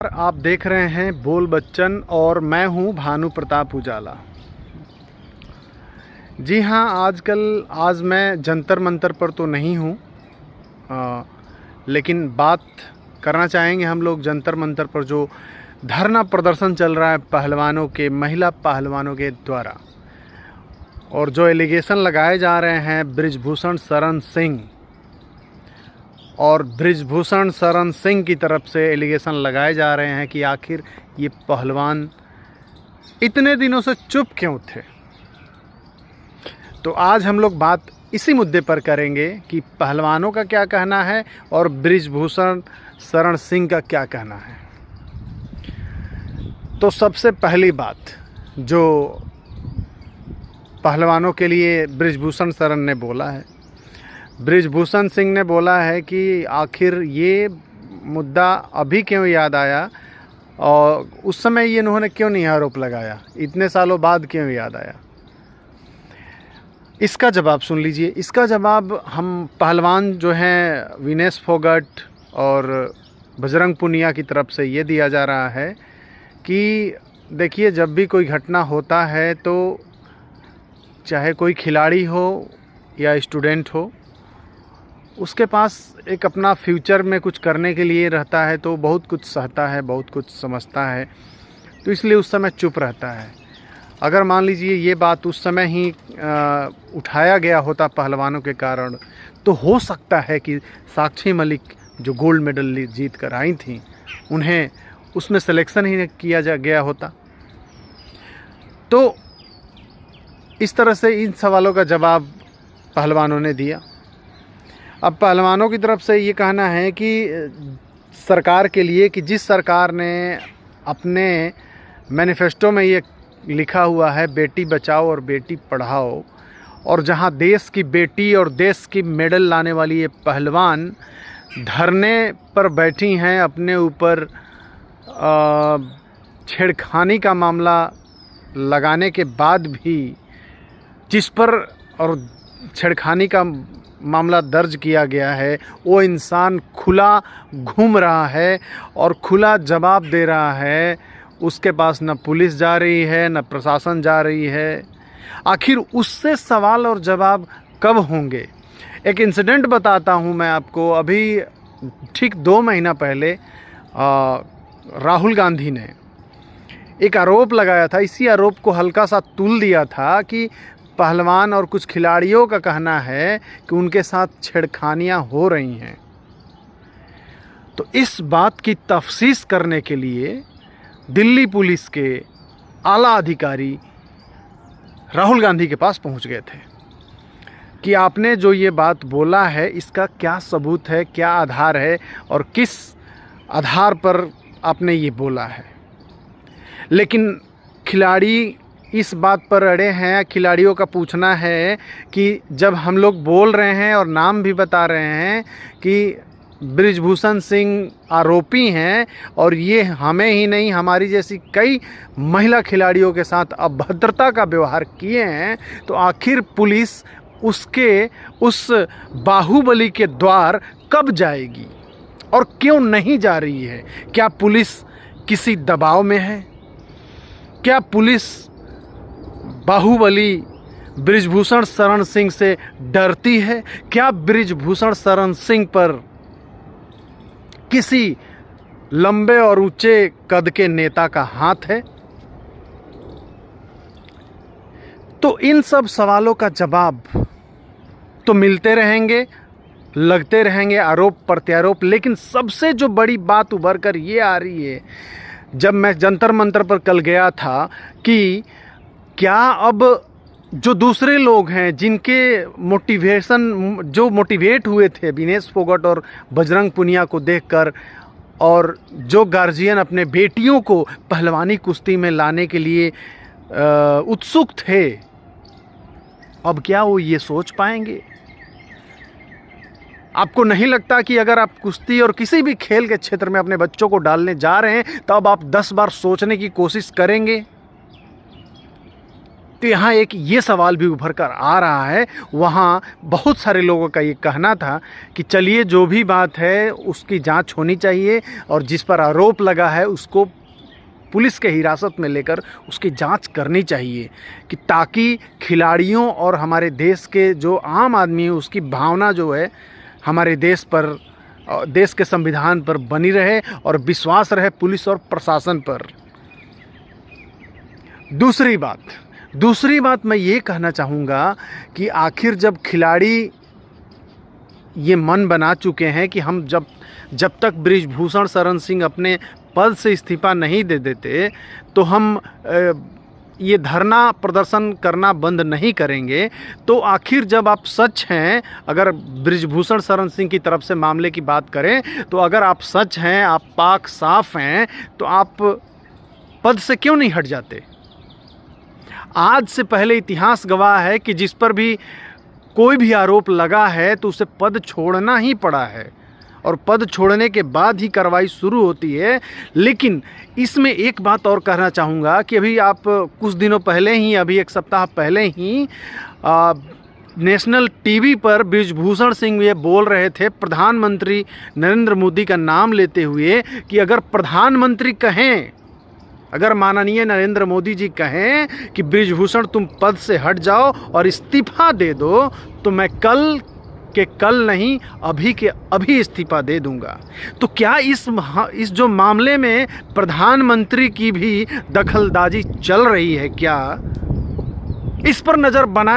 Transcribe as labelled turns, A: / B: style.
A: आप देख रहे हैं बोल बच्चन और मैं हूं भानु प्रताप उजाला। जी हाँ, आज मैं जंतर मंतर पर तो नहीं हूं, लेकिन बात करना चाहेंगे हम लोग जंतर मंतर पर जो धरना प्रदर्शन चल रहा है पहलवानों के, महिला पहलवानों के द्वारा, और जो एलिगेशन लगाए जा रहे हैं बृजभूषण शरण सिंह, और बृजभूषण शरण सिंह की तरफ से एलिगेशन लगाए जा रहे हैं कि आखिर ये पहलवान इतने दिनों से चुप क्यों थे। तो आज हम लोग बात इसी मुद्दे पर करेंगे कि पहलवानों का क्या कहना है और बृजभूषण शरण सिंह का क्या कहना है। तो सबसे पहली बात जो पहलवानों के लिए बृजभूषण शरण ने बोला है, बृजभूषण सिंह ने बोला है कि आखिर ये मुद्दा अभी क्यों याद आया और उस समय ये इन्होंने क्यों नहीं आरोप लगाया, इतने सालों बाद क्यों याद आया। इसका जवाब सुन लीजिए। इसका जवाब हम पहलवान जो हैं विनेश फोगाट और बजरंग पुनिया की तरफ से ये दिया जा रहा है कि देखिए, जब भी कोई घटना होता है तो चाहे कोई खिलाड़ी हो या स्टूडेंट हो, उसके पास एक अपना फ्यूचर में कुछ करने के लिए रहता है, तो बहुत कुछ सहता है, बहुत कुछ समझता है, तो इसलिए उस समय चुप रहता है। अगर मान लीजिए ये बात उस समय ही उठाया गया होता पहलवानों के कारण, तो हो सकता है कि साक्षी मलिक जो गोल्ड मेडल जीत कर आई थी, उन्हें उसमें सिलेक्शन ही किया गया होता। तो इस तरह से इन सवालों का जवाब पहलवानों ने दिया। अब पहलवानों की तरफ से ये कहना है कि सरकार के लिए, कि जिस सरकार ने अपने मैनिफेस्टो में ये लिखा हुआ है बेटी बचाओ और बेटी पढ़ाओ, और जहां देश की बेटी और देश की मेडल लाने वाली ये पहलवान धरने पर बैठी हैं, अपने ऊपर छेड़खानी का मामला लगाने के बाद भी, जिस पर और छेड़खानी का मामला दर्ज किया गया है, वो इंसान खुला घूम रहा है और खुला जवाब दे रहा है। उसके पास न पुलिस जा रही है, न प्रशासन जा रही है। आखिर उससे सवाल और जवाब कब होंगे। एक इंसिडेंट बताता हूँ मैं आपको। अभी ठीक 2 महीना पहले राहुल गांधी ने एक आरोप लगाया था, इसी आरोप को हल्का सा तुल दिया था कि पहलवान और कुछ खिलाड़ियों का कहना है कि उनके साथ छेड़खानियां हो रही हैं। तो इस बात की तफ्सीस करने के लिए दिल्ली पुलिस के आला अधिकारी राहुल गांधी के पास पहुंच गए थे कि आपने जो ये बात बोला है इसका क्या सबूत है, क्या आधार है और किस आधार पर आपने ये बोला है। लेकिन खिलाड़ी इस बात पर अड़े हैं। खिलाड़ियों का पूछना है कि जब हम लोग बोल रहे हैं और नाम भी बता रहे हैं कि बृजभूषण सिंह आरोपी हैं और ये हमें ही नहीं, हमारी जैसी कई महिला खिलाड़ियों के साथ अभद्रता का व्यवहार किए हैं, तो आखिर पुलिस उसके उस बाहुबली के द्वार कब जाएगी और क्यों नहीं जा रही है। क्या पुलिस किसी दबाव में है? क्या पुलिस बाहुबली बृजभूषण शरण सिंह से डरती है? क्या बृजभूषण शरण सिंह पर किसी लंबे और ऊंचे कद के नेता का हाथ है? तो इन सब सवालों का जवाब तो मिलते रहेंगे, लगते रहेंगे आरोप प्रत्यारोप। लेकिन सबसे जो बड़ी बात उभर कर ये आ रही है, जब मैं जंतर मंतर पर कल गया था, कि क्या अब जो दूसरे लोग हैं जिनके जो मोटिवेट हुए थे विनेश फोगाट और बजरंग पुनिया को देखकर, और जो गार्जियन अपने बेटियों को पहलवानी कुश्ती में लाने के लिए उत्सुक थे, अब क्या वो ये सोच पाएंगे? आपको नहीं लगता कि अगर आप कुश्ती और किसी भी खेल के क्षेत्र में अपने बच्चों को डालने जा रहे हैं, तो अब आप 10 बार सोचने की कोशिश करेंगे? तो यहाँ एक ये सवाल भी उभर कर आ रहा है। वहाँ बहुत सारे लोगों का ये कहना था कि चलिए जो भी बात है उसकी जांच होनी चाहिए और जिस पर आरोप लगा है उसको पुलिस के हिरासत में लेकर उसकी जांच करनी चाहिए, कि ताकि खिलाड़ियों और हमारे देश के जो आम आदमी है उसकी भावना जो है हमारे देश पर, देश के संविधान पर बनी रहे और विश्वास रहे पुलिस और प्रशासन पर। दूसरी बात मैं ये कहना चाहूँगा कि आखिर जब खिलाड़ी ये मन बना चुके हैं कि हम जब तक बृजभूषण शरण सिंह अपने पद से इस्तीफा नहीं दे देते तो हम ये धरना प्रदर्शन करना बंद नहीं करेंगे, तो आखिर जब आप सच हैं, अगर बृजभूषण शरण सिंह की तरफ से मामले की बात करें तो अगर आप सच हैं, आप पाक साफ हैं, तो आप पद से क्यों नहीं हट जाते? आज से पहले इतिहास गवाह है कि जिस पर भी कोई भी आरोप लगा है तो उसे पद छोड़ना ही पड़ा है और पद छोड़ने के बाद ही कार्रवाई शुरू होती है। लेकिन इसमें एक बात और कहना चाहूँगा कि अभी आप कुछ दिनों पहले ही, अभी एक सप्ताह पहले ही नेशनल टीवी पर बृजभूषण सिंह ये बोल रहे थे, प्रधानमंत्री नरेंद्र मोदी का नाम लेते हुए, कि अगर प्रधानमंत्री कहें, अगर माननीय नरेंद्र मोदी जी कहें कि बृजभूषण तुम पद से हट जाओ और इस्तीफा दे दो, तो मैं कल के कल नहीं अभी के अभी इस्तीफा दे दूंगा। तो क्या इस जो मामले में प्रधानमंत्री की भी दखलंदाजी चल रही है, क्या इस पर नज़र बनाए